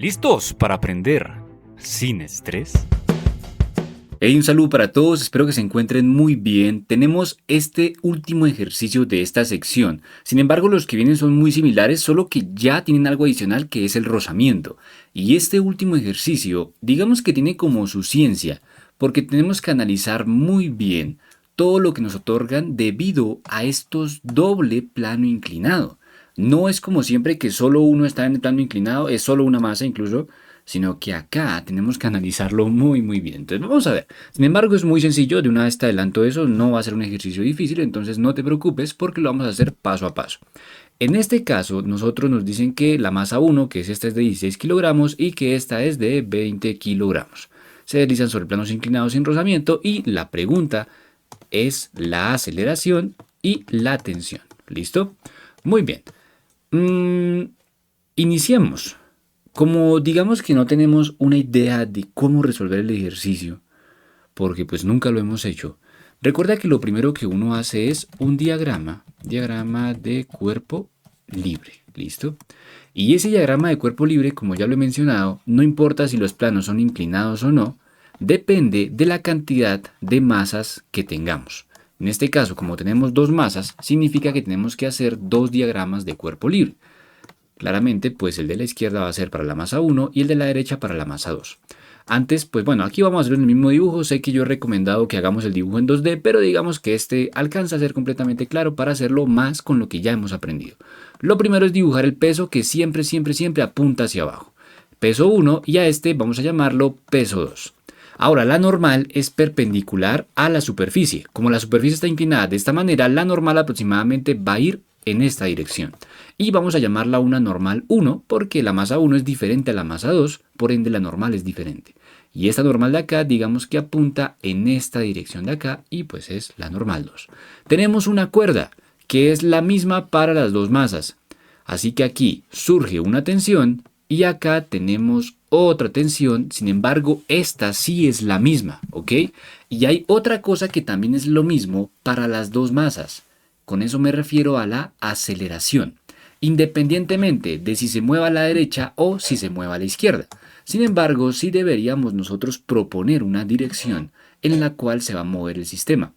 ¿Listos para aprender sin estrés? Hey, un saludo para todos, espero que se encuentren muy bien. Tenemos este último ejercicio de esta sección. Sin embargo, los que vienen son muy similares, solo que ya tienen algo adicional que es el rozamiento. Y este último ejercicio, digamos que tiene como su ciencia, porque tenemos que analizar muy bien todo lo que nos otorgan debido a estos doble plano inclinado. No es como siempre que solo uno está en el plano inclinado, es solo una masa incluso, sino que acá tenemos que analizarlo muy bien. Entonces vamos a ver. Sin embargo, es muy sencillo, de una vez te adelanto eso, no va a ser un ejercicio difícil, entonces no te preocupes porque lo vamos a hacer paso a paso. En este caso, nosotros nos dicen que la masa 1, que es esta, es de 16 kilogramos y que esta es de 20 kilogramos. Se deslizan sobre planos inclinados sin rozamiento y la pregunta es la aceleración y la tensión. ¿Listo? Muy bien. Iniciemos. Como digamos que no tenemos una idea de cómo resolver el ejercicio, porque pues nunca lo hemos hecho, recuerda que lo primero que uno hace es un diagrama de cuerpo libre, ¿listo? Y ese diagrama de cuerpo libre, como ya lo he mencionado, no importa si los planos son inclinados o no, depende de la cantidad de masas que tengamos. En este caso, como tenemos dos masas, significa que tenemos que hacer dos diagramas de cuerpo libre. Claramente, pues el de la izquierda va a ser para la masa 1 y el de la derecha para la masa 2. Antes, pues bueno, aquí vamos a hacer el mismo dibujo. Sé que yo he recomendado que hagamos el dibujo en 2D, pero digamos que este alcanza a ser completamente claro para hacerlo más con lo que ya hemos aprendido. Lo primero es dibujar el peso que siempre apunta hacia abajo. Peso 1 y a este vamos a llamarlo peso 2. Ahora, la normal es perpendicular a la superficie. Como la superficie está inclinada de esta manera, la normal aproximadamente va a ir en esta dirección. Y vamos a llamarla una normal 1 porque la masa 1 es diferente a la masa 2, por ende la normal es diferente. Y esta normal de acá, digamos que apunta en esta dirección de acá y pues es la normal 2. Tenemos una cuerda que es la misma para las dos masas. Así que aquí surge una tensión y acá tenemos otra tensión, sin embargo esta sí es la misma, ¿ok? Y hay otra cosa que también es lo mismo para las dos masas. Con eso me refiero a la aceleración, independientemente de si se mueva a la derecha o si se mueva a la izquierda. Sin embargo, sí deberíamos nosotros proponer una dirección en la cual se va a mover el sistema.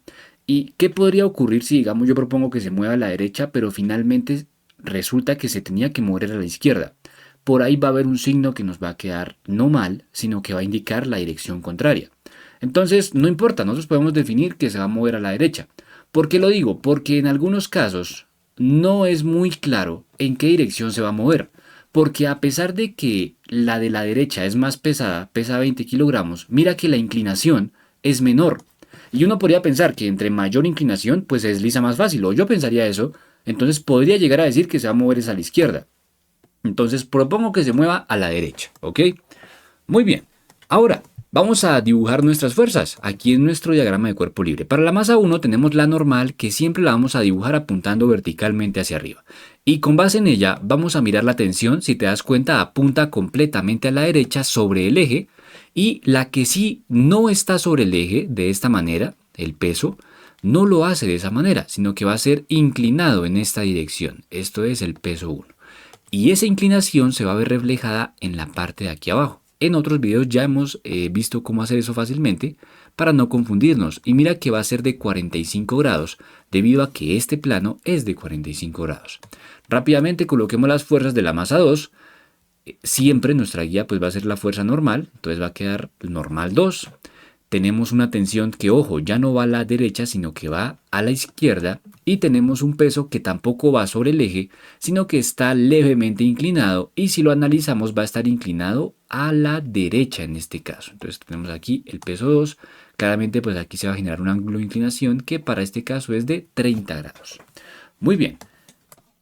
¿Y qué podría ocurrir si, digamos, yo propongo que se mueva a la derecha, pero finalmente resulta que se tenía que mover a la izquierda? Por ahí va a haber un signo que nos va a quedar no mal, sino que va a indicar la dirección contraria. Entonces, no importa, nosotros podemos definir que se va a mover a la derecha. ¿Por qué lo digo? Porque en algunos casos no es muy claro en qué dirección se va a mover. Porque a pesar de que la de la derecha es más pesada, pesa 20 kilogramos, mira que la inclinación es menor. Y uno podría pensar que entre mayor inclinación, pues se desliza más fácil, o yo pensaría eso, entonces podría llegar a decir que se va a mover es a la izquierda. Entonces propongo que se mueva a la derecha, ¿ok? Muy bien. Ahora, vamos a dibujar nuestras fuerzas aquí en nuestro diagrama de cuerpo libre. Para la masa 1 tenemos la normal que siempre la vamos a dibujar apuntando verticalmente hacia arriba. Y con base en ella vamos a mirar la tensión, si te das cuenta apunta completamente a la derecha sobre el eje. Y la que sí no está sobre el eje de esta manera, el peso, no lo hace de esa manera, sino que va a ser inclinado en esta dirección. Esto es el peso 1. Y esa inclinación se va a ver reflejada en la parte de aquí abajo. En otros videos ya hemos visto cómo hacer eso fácilmente para no confundirnos. Y mira que va a ser de 45 grados debido a que este plano es de 45 grados. Rápidamente coloquemos las fuerzas de la masa 2. Siempre nuestra guía pues va a ser la fuerza normal. Entonces va a quedar normal 2. Tenemos una tensión que, ojo, ya no va a la derecha, sino que va a la izquierda. Y tenemos un peso que tampoco va sobre el eje, sino que está levemente inclinado. Y si lo analizamos, va a estar inclinado a la derecha en este caso. Entonces tenemos aquí el peso 2. Claramente, pues aquí se va a generar un ángulo de inclinación que para este caso es de 30 grados. Muy bien.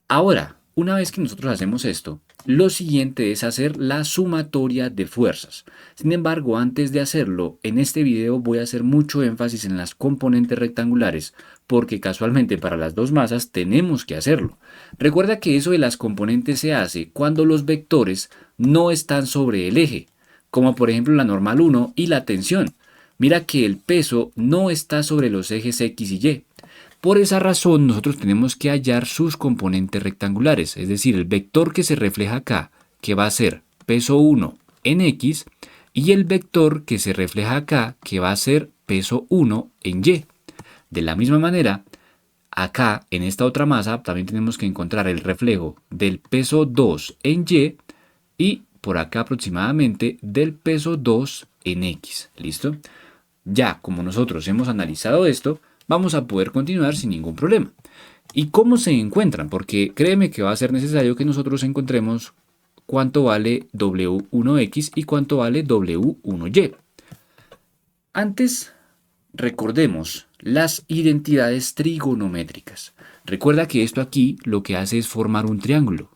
Ahora, una vez que nosotros hacemos esto, lo siguiente es hacer la sumatoria de fuerzas. Sin embargo, antes de hacerlo, en este video voy a hacer mucho énfasis en las componentes rectangulares, porque casualmente para las dos masas tenemos que hacerlo. Recuerda que eso de las componentes se hace cuando los vectores no están sobre el eje, como por ejemplo la normal 1 y la tensión. Mira que el peso no está sobre los ejes X y Y. Por esa razón nosotros tenemos que hallar sus componentes rectangulares, es decir, el vector que se refleja acá, que va a ser peso 1 en X y el vector que se refleja acá que va a ser peso 1 en Y. De la misma manera, acá en esta otra masa también tenemos que encontrar el reflejo del peso 2 en Y por acá aproximadamente del peso 2 en X. ¿Listo? Ya como nosotros hemos analizado esto, vamos a poder continuar sin ningún problema. ¿Y cómo se encuentran? Porque créeme que va a ser necesario que nosotros encontremos cuánto vale W1X y cuánto vale W1Y. Antes, recordemos las identidades trigonométricas. Recuerda que esto aquí lo que hace es formar un triángulo.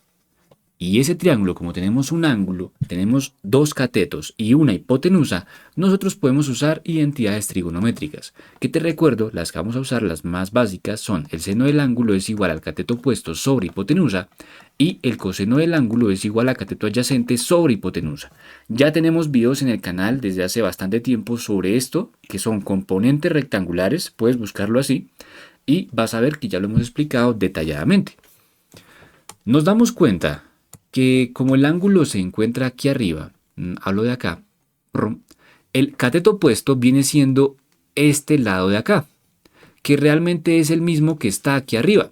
Y ese triángulo, como tenemos un ángulo, tenemos dos catetos y una hipotenusa, nosotros podemos usar identidades trigonométricas. Que te recuerdo, las que vamos a usar, las más básicas, son el seno del ángulo es igual al cateto opuesto sobre hipotenusa y el coseno del ángulo es igual a cateto adyacente sobre hipotenusa. Ya tenemos videos en el canal desde hace bastante tiempo sobre esto, que son componentes rectangulares, puedes buscarlo así, y vas a ver que ya lo hemos explicado detalladamente. Nos damos cuenta que como el ángulo se encuentra aquí arriba, hablo de acá, el cateto opuesto viene siendo este lado de acá, que realmente es el mismo que está aquí arriba,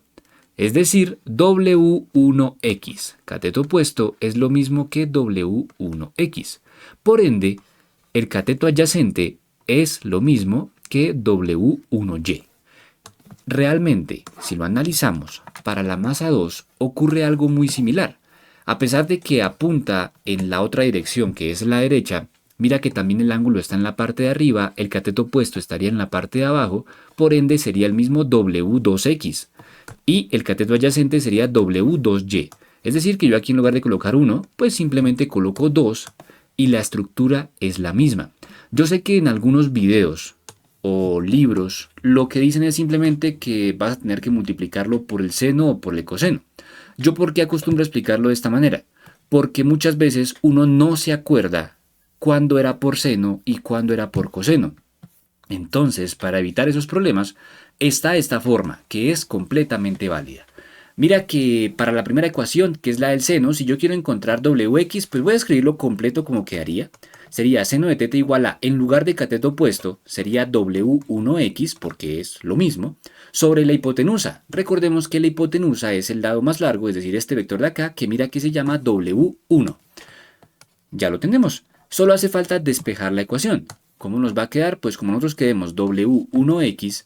es decir, W1X, cateto opuesto es lo mismo que W1X. Por ende, el cateto adyacente es lo mismo que W1Y. Realmente, si lo analizamos, para la masa 2 ocurre algo muy similar. A pesar de que apunta en la otra dirección, que es la derecha, mira que también el ángulo está en la parte de arriba, el cateto opuesto estaría en la parte de abajo, por ende sería el mismo W2X. Y el cateto adyacente sería W2Y. Es decir, que yo aquí en lugar de colocar 1, pues simplemente coloco 2 y la estructura es la misma. Yo sé que en algunos videos o libros lo que dicen es simplemente que vas a tener que multiplicarlo por el seno o por el coseno. ¿Yo por qué acostumbro a explicarlo de esta manera? Porque muchas veces uno no se acuerda cuándo era por seno y cuándo era por coseno. Entonces, para evitar esos problemas, está esta forma, que es completamente válida. Mira que para la primera ecuación, que es la del seno, si yo quiero encontrar Wx, pues voy a escribirlo completo como quedaría. Sería seno de teta igual a, en lugar de cateto opuesto, sería W1X, porque es lo mismo, sobre la hipotenusa. Recordemos que la hipotenusa es el lado más largo, es decir, este vector de acá, que mira que se llama W1. Ya lo tenemos. Solo hace falta despejar la ecuación. ¿Cómo nos va a quedar? Pues como nosotros queremos W1X,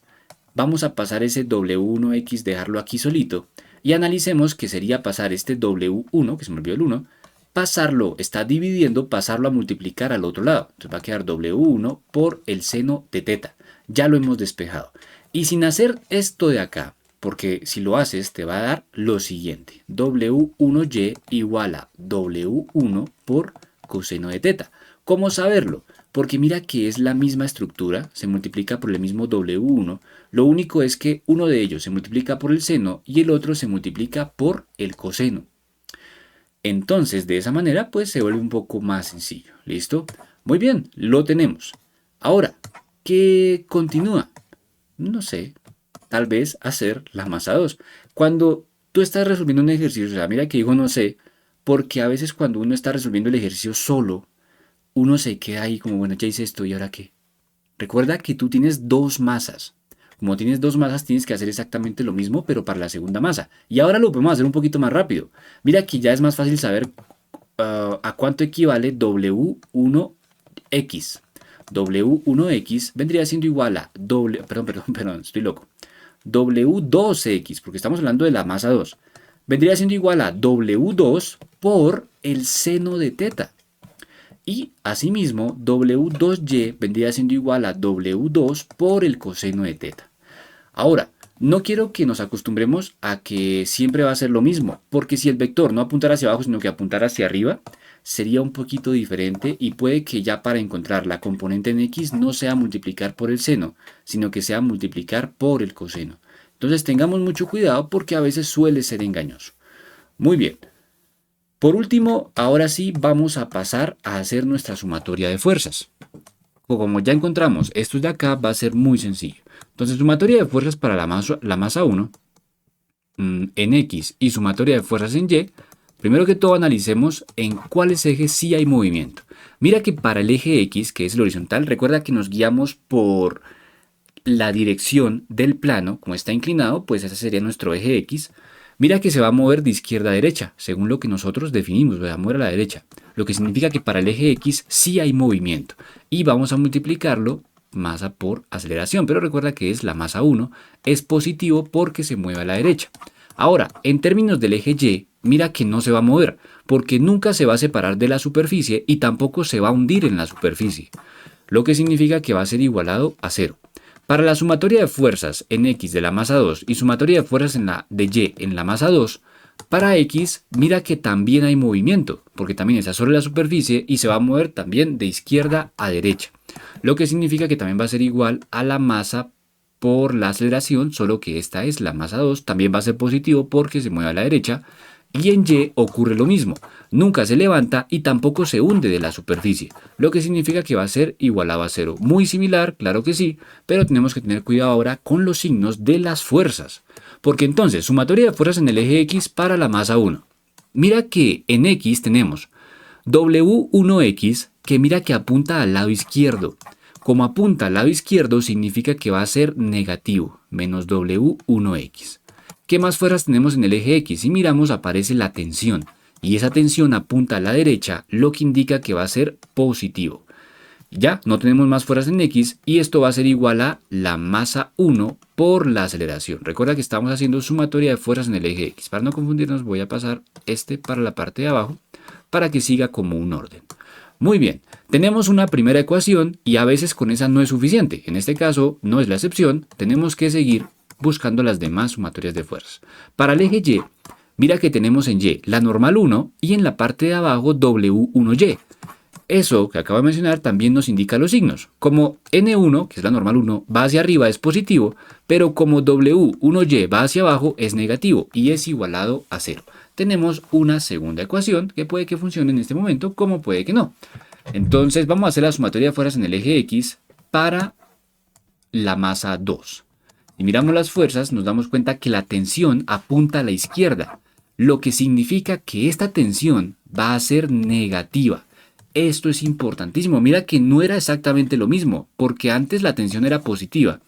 vamos a pasar ese W1X, dejarlo aquí solito, y analicemos que sería pasar este W1, que se me olvidó el 1, pasarlo, está dividiendo, pasarlo a multiplicar al otro lado. Entonces va a quedar W1 por el seno de teta. Ya lo hemos despejado. Y sin hacer esto de acá, porque si lo haces te va a dar lo siguiente. W1Y igual a W1 por coseno de teta. ¿Cómo saberlo? Porque mira que es la misma estructura, se multiplica por el mismo W1. Lo único es que uno de ellos se multiplica por el seno y el otro se multiplica por el coseno. Entonces, de esa manera, pues se vuelve un poco más sencillo. ¿Listo? Muy bien, lo tenemos. Ahora, ¿qué continúa? No sé, tal vez hacer la masa 2. Cuando tú estás resolviendo un ejercicio, o sea, mira que digo no sé, porque a veces cuando uno está resolviendo el ejercicio solo, uno se queda ahí como, bueno, ya hice esto, ¿y ahora qué? Recuerda que tú tienes dos masas. Como tienes dos masas, tienes que hacer exactamente lo mismo, pero para la segunda masa. Y ahora lo podemos hacer un poquito más rápido. Mira que ya es más fácil saber a cuánto equivale W1X. W1X vendría siendo igual a perdón, estoy loco. W2X, porque estamos hablando de la masa 2. Vendría siendo igual a W2 por el seno de teta. Y asimismo, W2Y vendría siendo igual a W2 por el coseno de teta. Ahora, no quiero que nos acostumbremos a que siempre va a ser lo mismo, porque si el vector no apuntara hacia abajo, sino que apuntara hacia arriba, sería un poquito diferente y puede que ya para encontrar la componente en X no sea multiplicar por el seno, sino que sea multiplicar por el coseno. Entonces tengamos mucho cuidado porque a veces suele ser engañoso. Muy bien. Por último, ahora sí vamos a pasar a hacer nuestra sumatoria de fuerzas. Como ya encontramos estos de acá, va a ser muy sencillo. Entonces, sumatoria de fuerzas para la masa 1 en X y sumatoria de fuerzas en Y, Primero que todo analicemos en cuáles ejes sí hay movimiento. Mira que para el eje X, que es el horizontal, recuerda que nos guiamos por la dirección del plano, como está inclinado, pues ese sería nuestro eje X. Mira que se va a mover de izquierda a derecha, según lo que nosotros definimos, va a mover a la derecha. Lo que significa que para el eje X sí hay movimiento. Y vamos a multiplicarlo masa por aceleración. Pero recuerda que es la masa 1, es positivo porque se mueve a la derecha. Ahora, en términos del eje Y, mira que no se va a mover, porque nunca se va a separar de la superficie y tampoco se va a hundir en la superficie. Lo que significa que va a ser igualado a 0. Para la sumatoria de fuerzas en X de la masa 2 y sumatoria de fuerzas de Y en la masa 2, para X mira que también hay movimiento, porque también está sobre la superficie y se va a mover también de izquierda a derecha. Lo que significa que también va a ser igual a la masa por la aceleración, solo que esta es la masa 2, también va a ser positivo porque se mueve a la derecha. Y en Y ocurre lo mismo, nunca se levanta y tampoco se hunde de la superficie, lo que significa que va a ser igualado a 0. Muy similar, claro que sí, pero tenemos que tener cuidado ahora con los signos de las fuerzas. Porque entonces, sumatoria de fuerzas en el eje X para la masa 1. Mira que en X tenemos W1X, que mira que apunta al lado izquierdo. Como apunta al lado izquierdo significa que va a ser negativo, menos W1X. ¿Qué más fuerzas tenemos en el eje X? Si miramos aparece la tensión y esa tensión apunta a la derecha, lo que indica que va a ser positivo. Ya no tenemos más fuerzas en X y esto va a ser igual a la masa 1 por la aceleración. Recuerda que estamos haciendo sumatoria de fuerzas en el eje X. Para no confundirnos voy a pasar este para la parte de abajo para que siga como un orden. Muy bien, tenemos una primera ecuación y a veces con esa no es suficiente. En este caso no es la excepción, tenemos que seguir buscando las demás sumatorias de fuerzas. Para el eje Y, mira que tenemos en Y la normal 1 y en la parte de abajo W1Y. Eso que acabo de mencionar también nos indica los signos. Como N1, que es la normal 1, va hacia arriba es positivo, pero como W1Y va hacia abajo es negativo y es igualado a 0. Tenemos una segunda ecuación que puede que funcione en este momento como puede que no. Entonces vamos a hacer la sumatoria de fuerzas en el eje X para la masa 2. Si miramos las fuerzas, nos damos cuenta que la tensión apunta a la izquierda, lo que significa que esta tensión va a ser negativa. Esto es importantísimo. Mira que no era exactamente lo mismo, porque antes la tensión era positiva,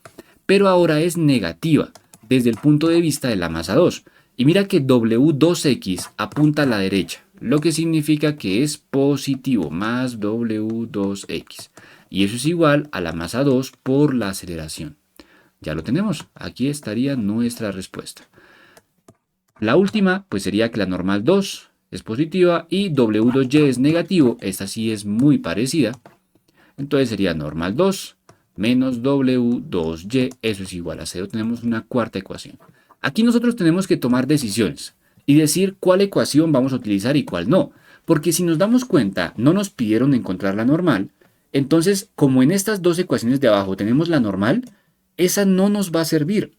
pero ahora es negativa desde el punto de vista de la masa 2. Y mira que W2X apunta a la derecha, lo que significa que es positivo, más W2X. Y eso es igual a la masa 2 por la aceleración. Ya lo tenemos, aquí estaría nuestra respuesta. La última pues sería que la normal 2 es positiva y W2Y es negativo, esta sí es muy parecida. Entonces sería normal 2 menos W2Y, eso es igual a 0, tenemos una cuarta ecuación. Aquí nosotros tenemos que tomar decisiones y decir cuál ecuación vamos a utilizar y cuál no. Porque si nos damos cuenta, no nos pidieron encontrar la normal, entonces como en estas dos ecuaciones de abajo tenemos la normal, esa no nos va a servir,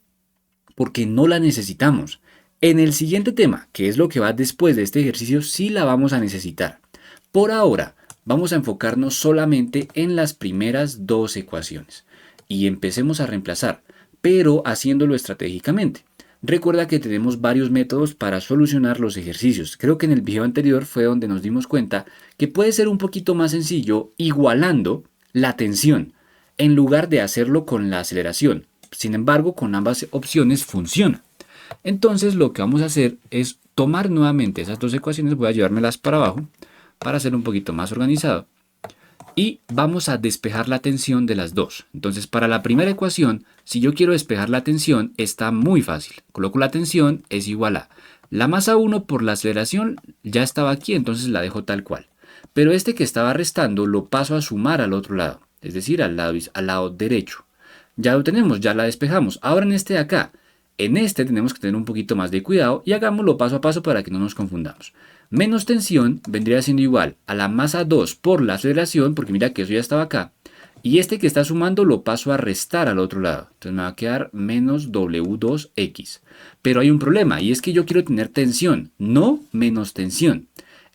porque no la necesitamos. En el siguiente tema, que es lo que va después de este ejercicio, sí la vamos a necesitar. Por ahora, vamos a enfocarnos solamente en las primeras dos ecuaciones. Y empecemos a reemplazar, pero haciéndolo estratégicamente. Recuerda que tenemos varios métodos para solucionar los ejercicios. Creo que en el video anterior fue donde nos dimos cuenta que puede ser un poquito más sencillo igualando la tensión, en lugar de hacerlo con la aceleración. Sin embargo, con ambas opciones funciona. Entonces lo que vamos a hacer es tomar nuevamente esas dos ecuaciones, voy a llevármelas para abajo para ser un poquito más organizado. Y vamos a despejar la tensión de las dos. Entonces para la primera ecuación, si yo quiero despejar la tensión, está muy fácil. Coloco la tensión es igual a la masa 1 por la aceleración, ya estaba aquí, entonces la dejo tal cual. Pero este que estaba restando lo paso a sumar al otro lado. Es decir, al lado derecho. Ya lo tenemos, ya la despejamos. Ahora en este de acá, en este tenemos que tener un poquito más de cuidado y hagámoslo paso a paso para que no nos confundamos. Menos tensión vendría siendo igual a la masa 2 por la aceleración, porque mira que eso ya estaba acá. Y este que está sumando lo paso a restar al otro lado. Entonces me va a quedar menos W2X. Pero hay un problema y es que yo quiero tener tensión, no menos tensión.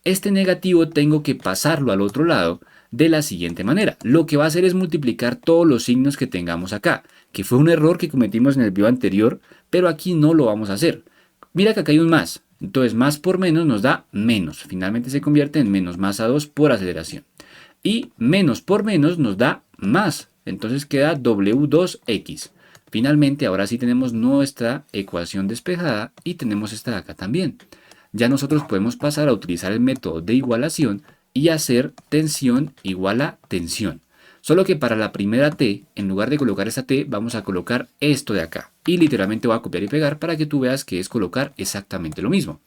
Este negativo tengo que pasarlo al otro lado de la siguiente manera. Lo que va a hacer es multiplicar todos los signos que tengamos acá, que fue un error que cometimos en el video anterior, pero aquí no lo vamos a hacer. Mira que acá hay un más, Entonces más por menos nos da menos. Finalmente se convierte en menos masa 2 por aceleración. Y menos por menos nos da más. Entonces queda W2X. Finalmente ahora sí tenemos nuestra ecuación despejada y tenemos esta de acá también. Ya nosotros podemos pasar a utilizar el método de igualación y hacer tensión igual a tensión. Solo que para la primera T, en lugar de colocar esta T, vamos a colocar esto de acá. Y literalmente voy a copiar y pegar para que tú veas que es colocar exactamente lo mismo.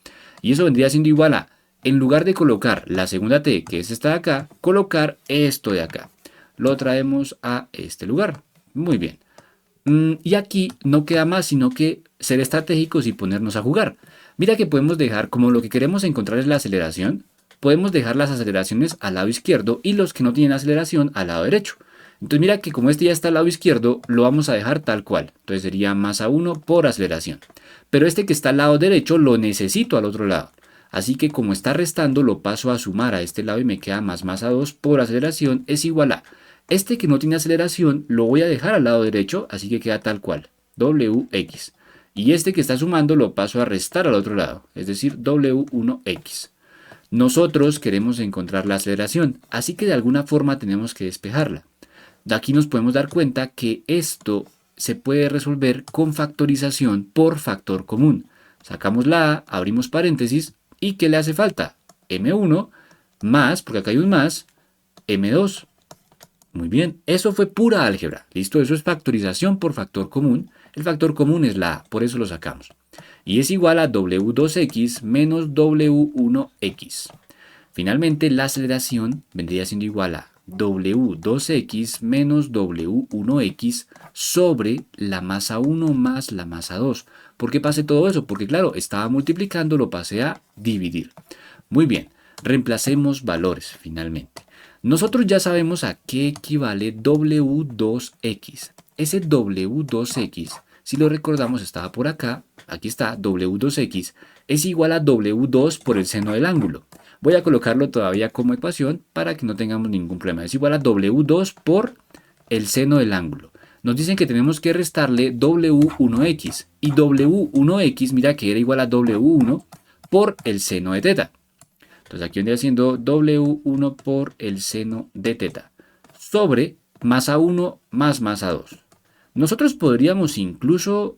Y eso vendría siendo igual a, en lugar de colocar la segunda T, que es esta de acá, colocar esto de acá. Lo traemos a este lugar. Muy bien. Y aquí no queda más sino que ser estratégicos y ponernos a jugar. Mira que podemos dejar, como lo que queremos encontrar es la aceleración, podemos dejar las aceleraciones al lado izquierdo y los que no tienen aceleración al lado derecho. Entonces mira que como este ya está al lado izquierdo, lo vamos a dejar tal cual. Entonces sería masa 1 por aceleración. Pero este que está al lado derecho lo necesito al otro lado. Así que como está restando, lo paso a sumar a este lado y me queda más masa 2 por aceleración es igual a... Este que no tiene aceleración lo voy a dejar al lado derecho, así que queda tal cual, Wx. Y este que está sumando lo paso a restar al otro lado, es decir, W1x. Nosotros queremos encontrar la aceleración, así que de alguna forma tenemos que despejarla. De aquí nos podemos dar cuenta que esto se puede resolver con factorización por factor común. Sacamos la A, abrimos paréntesis, ¿y qué le hace falta? M1 más, porque acá hay un más, M2. Muy bien, eso fue pura álgebra. ¿Listo? Eso es factorización por factor común. El factor común es la A, por eso lo sacamos. Y es igual a W2x menos W1x. Finalmente, la aceleración vendría siendo igual a W2x menos W1x sobre la masa 1 más la masa 2. ¿Por qué pasé todo eso? Porque claro, estaba multiplicando, lo pasé a dividir. Muy bien, reemplacemos valores finalmente. Nosotros ya sabemos a qué equivale W2x. Ese W2x, si lo recordamos, estaba por acá. Aquí está, W2x es igual a W2 por el seno del ángulo. Voy a colocarlo todavía como ecuación para que no tengamos ningún problema. Es igual a W2 por el seno del ángulo. Nos dicen que tenemos que restarle W1x. Y W1x, mira que era igual a W1 por el seno de teta. Entonces aquí vendría siendo W1 por el seno de teta sobre masa 1 más masa 2. Nosotros podríamos incluso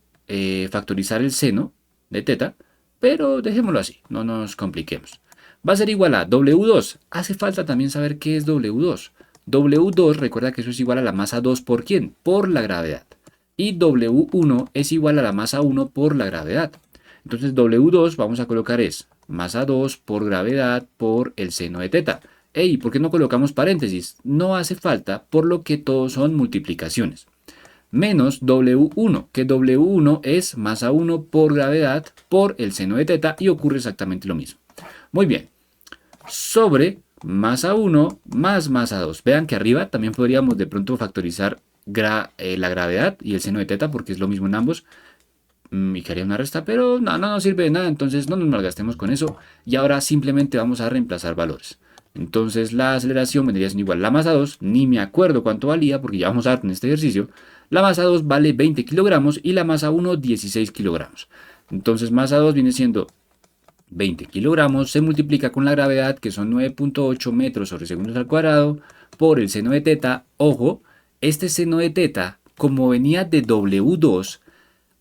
factorizar el seno de teta, pero dejémoslo así, no nos compliquemos. Va a ser igual a W2. Hace falta también saber qué es W2. W2, recuerda que eso es igual a la masa 2 por ¿quién? Por la gravedad. Y W1 es igual a la masa 1 por la gravedad. Entonces W2 vamos a colocar es masa 2 por gravedad por el seno de teta. Ey, ¿por qué no colocamos paréntesis? No hace falta, por lo que todos son multiplicaciones. Menos W1, que W1 es masa 1 por gravedad por el seno de teta y ocurre exactamente lo mismo. Muy bien, sobre masa 1 más masa 2. Vean que arriba también podríamos de pronto factorizar la gravedad y el seno de teta porque es lo mismo en ambos. Y que haría una resta, pero no sirve de nada, entonces no nos malgastemos con eso. Y ahora simplemente vamos a reemplazar valores. Entonces la aceleración vendría siendo igual a la masa 2, ni me acuerdo cuánto valía porque ya vamos a ver en este ejercicio. La masa 2 vale 20 kilogramos y la masa 1 16 kilogramos. Entonces masa 2 viene siendo 20 kilogramos, se multiplica con la gravedad que son 9.8 metros sobre segundos al cuadrado por el seno de teta. Ojo, este seno de teta como venía de W2,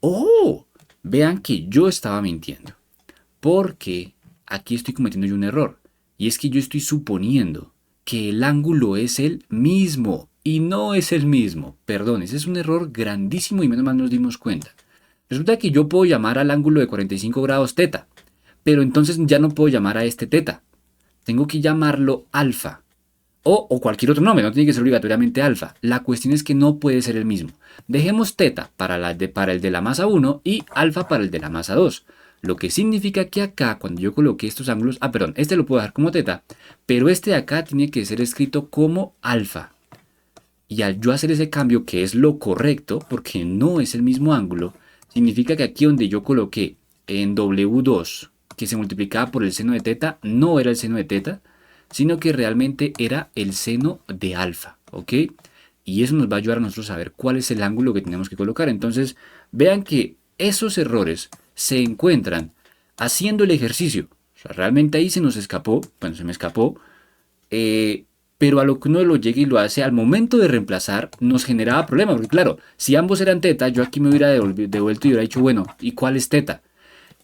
¡oh! Vean que yo estaba mintiendo. Porque aquí estoy cometiendo yo un error. Y es que yo estoy suponiendo que el ángulo es el mismo. Y no es el mismo. Perdón, ese es un error grandísimo y menos mal nos dimos cuenta. Resulta que yo puedo llamar al ángulo de 45 grados teta. Pero entonces ya no puedo llamar a este teta. Tengo que llamarlo alfa. O cualquier otro nombre, no tiene que ser obligatoriamente alfa. La cuestión es que no puede ser el mismo. Dejemos teta para el de la masa 1 y alfa para el de la masa 2. Lo que significa que acá, cuando yo coloqué estos ángulos, perdón, este lo puedo dejar como teta, pero este de acá tiene que ser escrito como alfa. Y al yo hacer ese cambio, que es lo correcto, porque no es el mismo ángulo, significa que aquí donde yo coloqué en W2, que se multiplicaba por el seno de teta, no era el seno de teta, sino que realmente era el seno de alfa, ¿ok? Y eso nos va a ayudar a nosotros a ver cuál es el ángulo que tenemos que colocar. Entonces, vean que esos errores se encuentran haciendo el ejercicio. O sea, realmente ahí se nos escapó, bueno, se me escapó, pero a lo que uno lo llega y lo hace al momento de reemplazar nos generaba problema, porque claro, si ambos eran teta, yo aquí me hubiera devuelto y hubiera dicho, bueno, ¿y cuál es teta?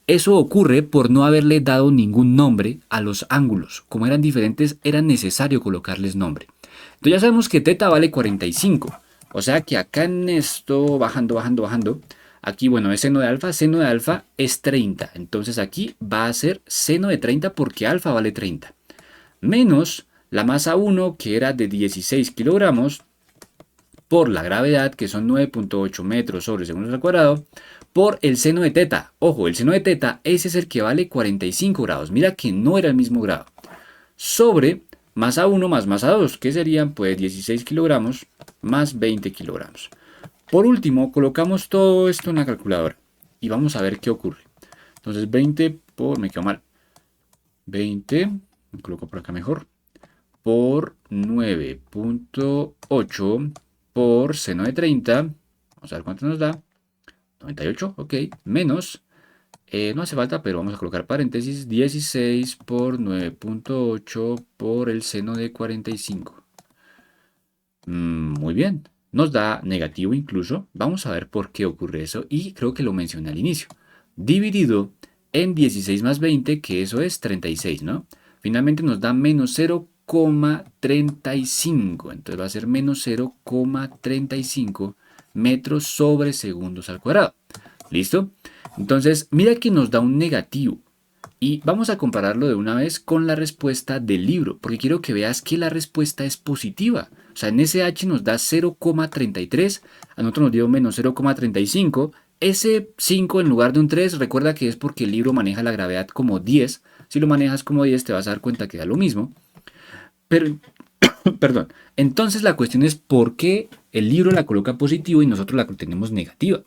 Eso ocurre por no haberle dado ningún nombre a los ángulos. Como eran diferentes, era necesario colocarles nombre. Entonces ya sabemos que teta vale 45. O sea que acá en esto, bajando, bajando, bajando, aquí, bueno, es seno de alfa es 30. Entonces aquí va a ser seno de 30 porque alfa vale 30. Menos la masa 1, que era de 16 kilogramos, por la gravedad, que son 9.8 metros sobre segundos al cuadrado, por el seno de teta. Ojo, el seno de teta, ese es el que vale 45 grados. Mira que no era el mismo grado. Sobre masa 1 más masa 2, que serían pues 16 kilogramos más 20 kilogramos. Por último, colocamos todo esto en la calculadora y vamos a ver qué ocurre. Entonces 20 por, me quedo mal, 20, me coloco por acá mejor, por 9.8 por seno de 30, vamos a ver cuánto nos da, 98, ok, menos, no hace falta, pero vamos a colocar paréntesis, 16 por 9.8 por el seno de 45. Muy bien, nos da negativo incluso, vamos a ver por qué ocurre eso y creo que lo mencioné al inicio. Dividido en 16 más 20, que eso es 36, ¿no? Finalmente nos da menos 0,35, entonces va a ser menos 0,35 metros sobre segundos al cuadrado. ¿Listo? Entonces, mira que nos da un negativo. Y vamos a compararlo de una vez con la respuesta del libro, porque quiero que veas que la respuesta es positiva. O sea, en SH nos da 0,33, a nosotros nos dio menos 0,35. Ese 5 en lugar de un 3, recuerda que es porque el libro maneja la gravedad como 10. Si lo manejas como 10 te vas a dar cuenta que da lo mismo. Pero, perdón, entonces la cuestión es por qué el libro la coloca positivo y nosotros la tenemos negativa.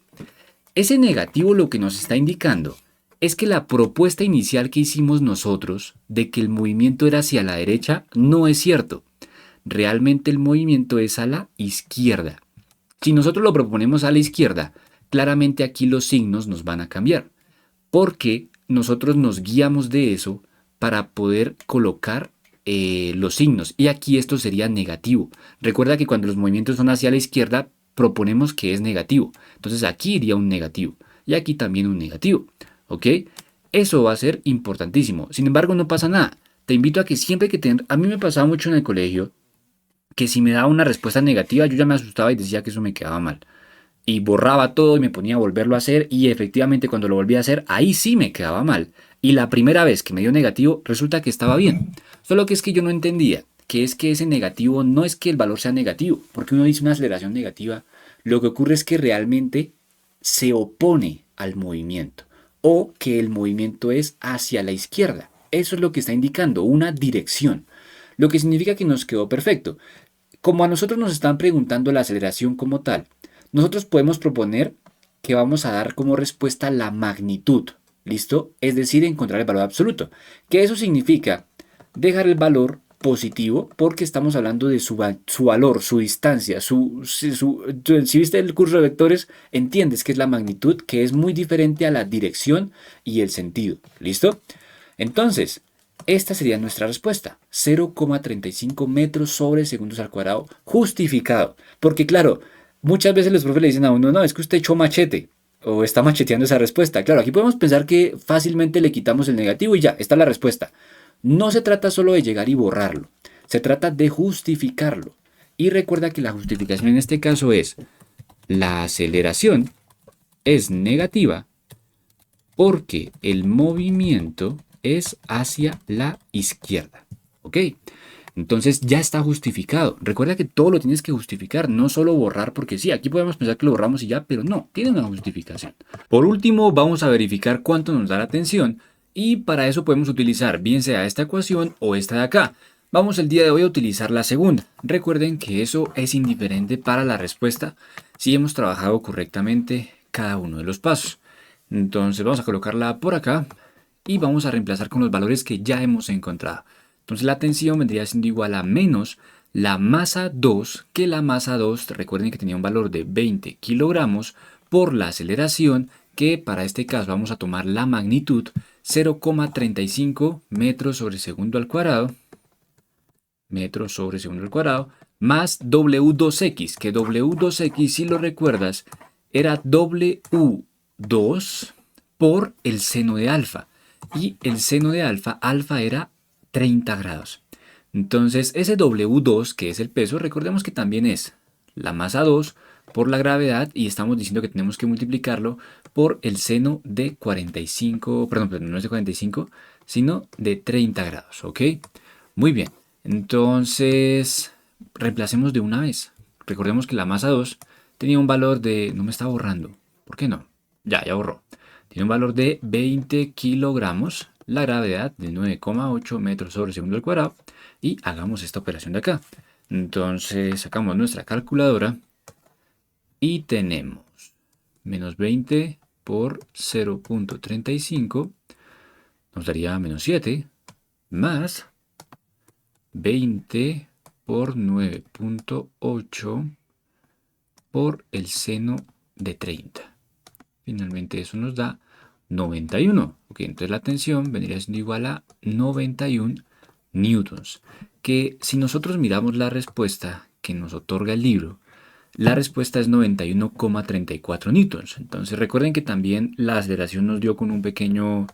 Ese negativo lo que nos está indicando es que la propuesta inicial que hicimos nosotros de que el movimiento era hacia la derecha no es cierto. Realmente el movimiento es a la izquierda. Si nosotros lo proponemos a la izquierda, claramente aquí los signos nos van a cambiar, porque nosotros nos guiamos de eso para poder colocar los signos, y aquí esto sería negativo. Recuerda que cuando los movimientos son hacia la izquierda, proponemos que es negativo. Entonces aquí iría un negativo, y aquí también un negativo. ¿Ok? Eso va a ser importantísimo. Sin embargo, no pasa nada. Te invito a que siempre que a mí me pasaba mucho en el colegio, que si me daba una respuesta negativa, yo ya me asustaba y decía que eso me quedaba mal. Y borraba todo y me ponía a volverlo a hacer y efectivamente cuando lo volví a hacer, ahí sí me quedaba mal. Y la primera vez que me dio negativo, resulta que estaba bien. Solo que es que yo no entendía que es que ese negativo no es que el valor sea negativo, porque uno dice una aceleración negativa, lo que ocurre es que realmente se opone al movimiento o que el movimiento es hacia la izquierda. Eso es lo que está indicando, una dirección. Lo que significa que nos quedó perfecto. Como a nosotros nos están preguntando la aceleración como tal, nosotros podemos proponer que vamos a dar como respuesta la magnitud. ¿Listo? Es decir, encontrar el valor absoluto. Que eso significa dejar el valor positivo porque estamos hablando de su valor, su distancia, si viste el curso de vectores, entiendes que es la magnitud, que es muy diferente a la dirección y el sentido. ¿Listo? Entonces, esta sería nuestra respuesta. 0,35 metros sobre segundos al cuadrado justificado. Porque claro, muchas veces los profes le dicen a uno, no, es que usted echó machete o está macheteando esa respuesta. Claro, aquí podemos pensar que fácilmente le quitamos el negativo y ya, está la respuesta. No se trata solo de llegar y borrarlo, se trata de justificarlo. Y recuerda que la justificación en este caso es la aceleración es negativa porque el movimiento es hacia la izquierda. ¿Ok? Entonces ya está justificado. Recuerda que todo lo tienes que justificar, no solo borrar porque sí, aquí podemos pensar que lo borramos y ya, pero no, tiene una justificación. Por último, vamos a verificar cuánto nos da la tensión y para eso podemos utilizar bien sea esta ecuación o esta de acá. Vamos el día de hoy a utilizar la segunda. Recuerden que eso es indiferente para la respuesta si hemos trabajado correctamente cada uno de los pasos. Entonces vamos a colocarla por acá y vamos a reemplazar con los valores que ya hemos encontrado. Entonces la tensión vendría siendo igual a menos la masa 2, que la masa 2, recuerden que tenía un valor de 20 kilogramos, por la aceleración, que para este caso vamos a tomar la magnitud 0,35 metros sobre segundo al cuadrado, metros sobre segundo al cuadrado, más W2X, que W2X, si lo recuerdas, era W2 por el seno de alfa. Y el seno de alfa, alfa era 30 grados. Entonces ese W2, que es el peso, recordemos que también es la masa 2 por la gravedad y estamos diciendo que tenemos que multiplicarlo por el seno de 45, perdón, no es de 45, sino de 30 grados, ¿ok? Muy bien, entonces reemplacemos de una vez. Recordemos que la masa 2 tenía un valor de, no me está borrando, ¿por qué no? Ya borró. Tiene un valor de 20 kilogramos, la gravedad de 9,8 metros sobre segundo al cuadrado y hagamos esta operación de acá. Entonces sacamos nuestra calculadora y tenemos menos 20 por 0,35 nos daría menos 7 más 20 por 9,8 por el seno de 30. Finalmente eso nos da 91. Ok, entonces la tensión vendría siendo igual a 91 newtons. Que si nosotros miramos la respuesta que nos otorga el libro, la respuesta es 91,34 newtons. Entonces recuerden que también la aceleración nos dio con un pequeño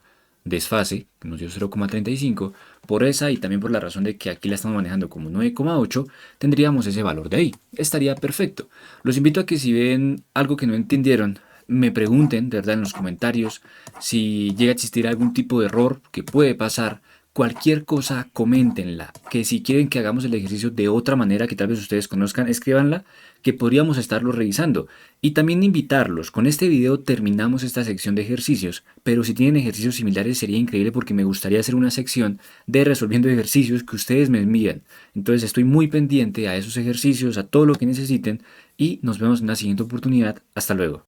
desfase, que nos dio 0,35. Por esa y también por la razón de que aquí la estamos manejando como 9,8, tendríamos ese valor de ahí. Estaría perfecto. Los invito a que si ven algo que no entendieron, me pregunten, de verdad, en los comentarios. Si llega a existir algún tipo de error que puede pasar, cualquier cosa, coméntenla. Que si quieren que hagamos el ejercicio de otra manera que tal vez ustedes conozcan, escríbanla, que podríamos estarlo revisando. Y también invitarlos. Con este video terminamos esta sección de ejercicios, pero si tienen ejercicios similares sería increíble porque me gustaría hacer una sección de resolviendo ejercicios que ustedes me envían. Entonces estoy muy pendiente a esos ejercicios, a todo lo que necesiten y nos vemos en la siguiente oportunidad. Hasta luego.